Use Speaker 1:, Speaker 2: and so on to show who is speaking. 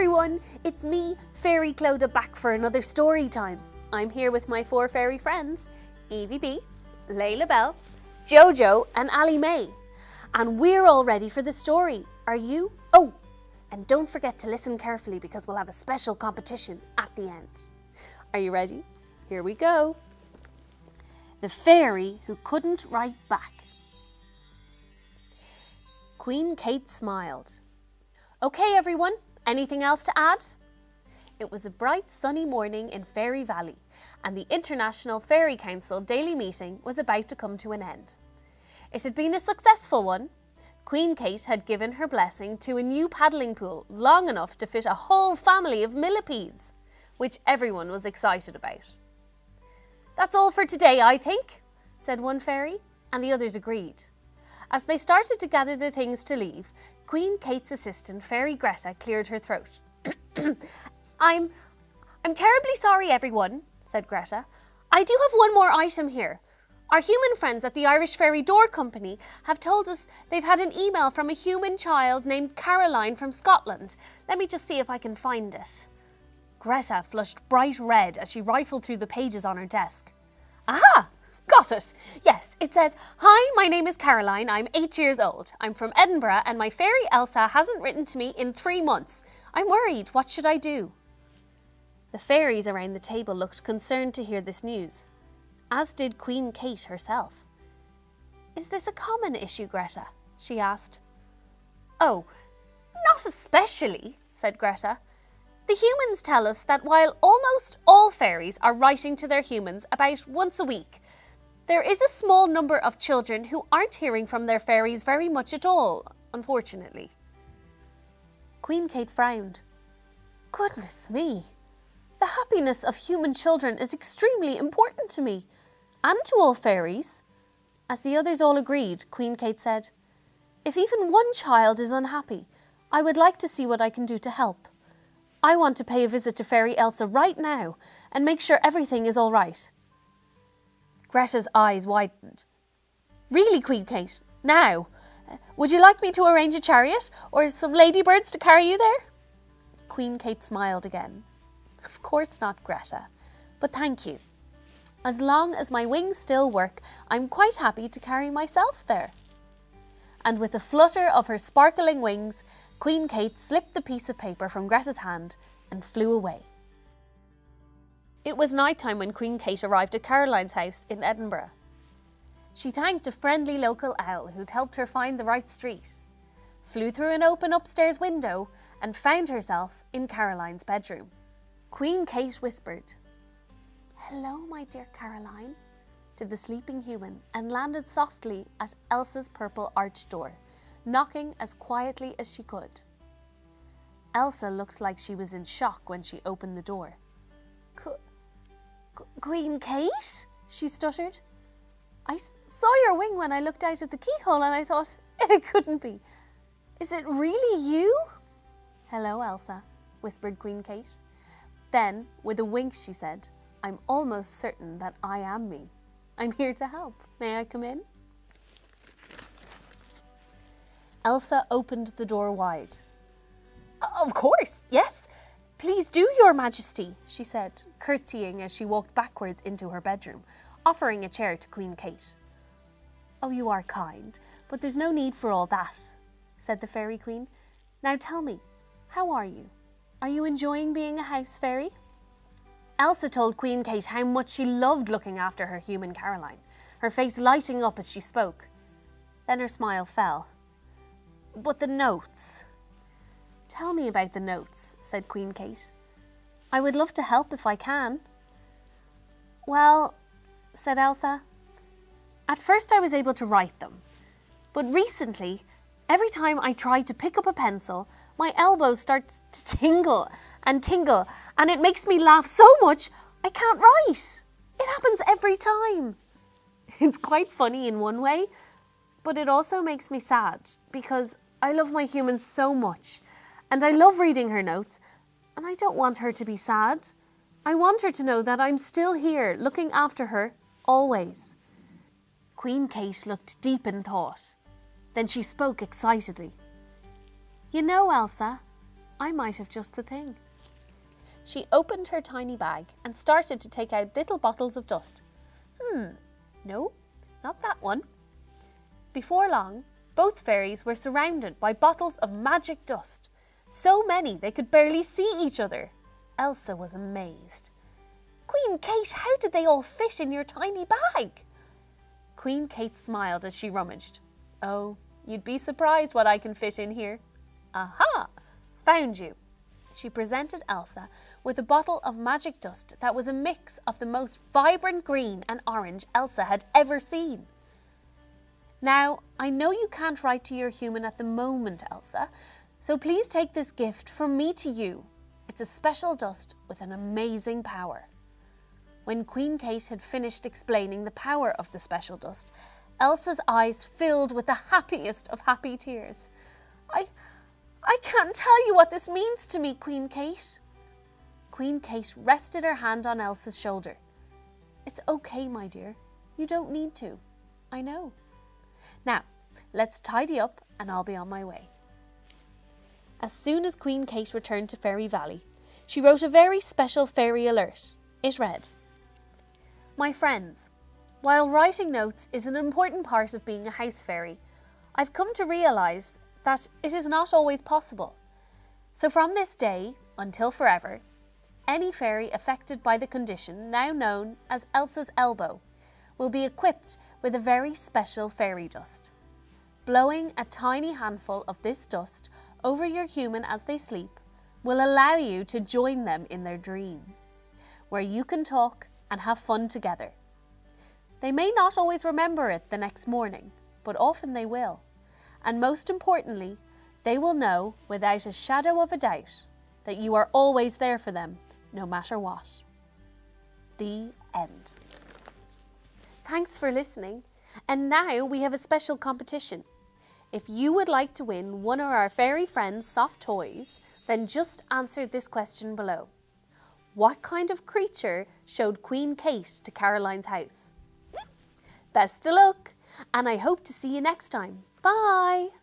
Speaker 1: everyone, it's me, Fairy Clodagh, back for another story time. I'm here with my 4 fairy friends, Evie B, Layla Bell, Jojo and Ali May. And we're all ready for the story. Are you? Oh, and don't forget to listen carefully because we'll have a special competition at the end. Are you ready? Here we go. The Fairy Who Couldn't Write Back. Queen Kate smiled. Okay, everyone, anything else to add? It was a bright sunny morning in Fairy Valley, and the International Fairy Council daily meeting was about to come to an end. It had been a successful one. Queen Kate had given her blessing to a new paddling pool long enough to fit a whole family of millipedes, which everyone was excited about. That's all for today, I think, said one fairy, and the others agreed. As they started to gather the things to leave, Queen Kate's assistant, Fairy Greta, cleared her throat. I'm terribly sorry, everyone, said Greta. I do have one more item here. Our human friends at the Irish Fairy Door Company have told us they've had an email from a human child named Caroline from Scotland. Let me just see if I can find it. Greta flushed bright red as she rifled through the pages on her desk. Aha! Got it. Yes, it says, "Hi, my name is Caroline. I'm 8 years old. I'm from Edinburgh and my fairy Elsa hasn't written to me in 3 months. I'm worried. What should I do?" The fairies around the table looked concerned to hear this news, as did Queen Kate herself. Is this a common issue, Greta? She asked. Oh, not especially, said Greta. The humans tell us that while almost all fairies are writing to their humans about once a week, there is a small number of children who aren't hearing from their fairies very much at all, unfortunately. Queen Kate frowned. Goodness me! The happiness of human children is extremely important to me, and to all fairies. As the others all agreed, Queen Kate said, If even one child is unhappy, I would like to see what I can do to help. I want to pay a visit to Fairy Elsa right now and make sure everything is all right. Greta's eyes widened. Really, Queen Kate? Now? Would you like me to arrange a chariot or some ladybirds to carry you there? Queen Kate smiled again. Of course not, Greta, but thank you. As long as my wings still work, I'm quite happy to carry myself there. And with a flutter of her sparkling wings, Queen Kate slipped the piece of paper from Greta's hand and flew away. It was night time when Queen Kate arrived at Caroline's house in Edinburgh. She thanked a friendly local owl who'd helped her find the right street, flew through an open upstairs window and found herself in Caroline's bedroom. Queen Kate whispered, Hello, my dear Caroline, to the sleeping human and landed softly at Elsa's purple arched door, knocking as quietly as she could. Elsa looked like she was in shock when she opened the door. Queen Kate? She stuttered. I saw your wing when I looked out of the keyhole and I thought, it couldn't be. Is it really you? Hello, Elsa, whispered Queen Kate. Then, with a wink, she said, I'm almost certain that I am me. I'm here to help. May I come in? Elsa opened the door wide. Of course, yes. Please do, Your Majesty, she said, curtsying as she walked backwards into her bedroom, offering a chair to Queen Kate. Oh, you are kind, but there's no need for all that, said the Fairy Queen. Now tell me, how are you? Are you enjoying being a house fairy? Elsa told Queen Kate how much she loved looking after her human Caroline, her face lighting up as she spoke. Then her smile fell. But the notes... Tell me about the notes, said Queen Kate. I would love to help if I can. Well, said Elsa, at first I was able to write them, but recently, every time I try to pick up a pencil, my elbow starts to tingle, and it makes me laugh so much I can't write. It happens every time. It's quite funny in one way, but it also makes me sad because I love my humans so much. And I love reading her notes, and I don't want her to be sad. I want her to know that I'm still here, looking after her, always. Queen Kate looked deep in thought. Then she spoke excitedly. You know, Elsa, I might have just the thing. She opened her tiny bag and started to take out little bottles of dust. No, not that one. Before long, both fairies were surrounded by bottles of magic dust. So many they could barely see each other. Elsa was amazed. Queen Kate, how did they all fit in your tiny bag? Queen Kate smiled as she rummaged. Oh, you'd be surprised what I can fit in here. Aha! Found you. She presented Elsa with a bottle of magic dust that was a mix of the most vibrant green and orange Elsa had ever seen. Now, I know you can't write to your human at the moment, Elsa, so please take this gift from me to you. It's a special dust with an amazing power. When Queen Kate had finished explaining the power of the special dust, Elsa's eyes filled with the happiest of happy tears. I can't tell you what this means to me, Queen Kate. Queen Kate rested her hand on Elsa's shoulder. It's okay, my dear. You don't need to. I know. Now, let's tidy up and I'll be on my way. As soon as Queen Kate returned to Fairy Valley, she wrote a very special fairy alert. It read, My friends, while writing notes is an important part of being a house fairy, I've come to realise that it is not always possible. So from this day until forever, any fairy affected by the condition now known as Elsa's elbow will be equipped with a very special fairy dust. Blowing a tiny handful of this dust over your human as they sleep will allow you to join them in their dream, where you can talk and have fun together. They may not always remember it the next morning, but often they will. And most importantly, they will know without a shadow of a doubt that you are always there for them, no matter what. The end. Thanks for listening. And now we have a special competition. If you would like to win one of our fairy friends' soft toys, then just answer this question below. What kind of creature showed Queen Kate to Caroline's house? Best of luck, and I hope to see you next time. Bye!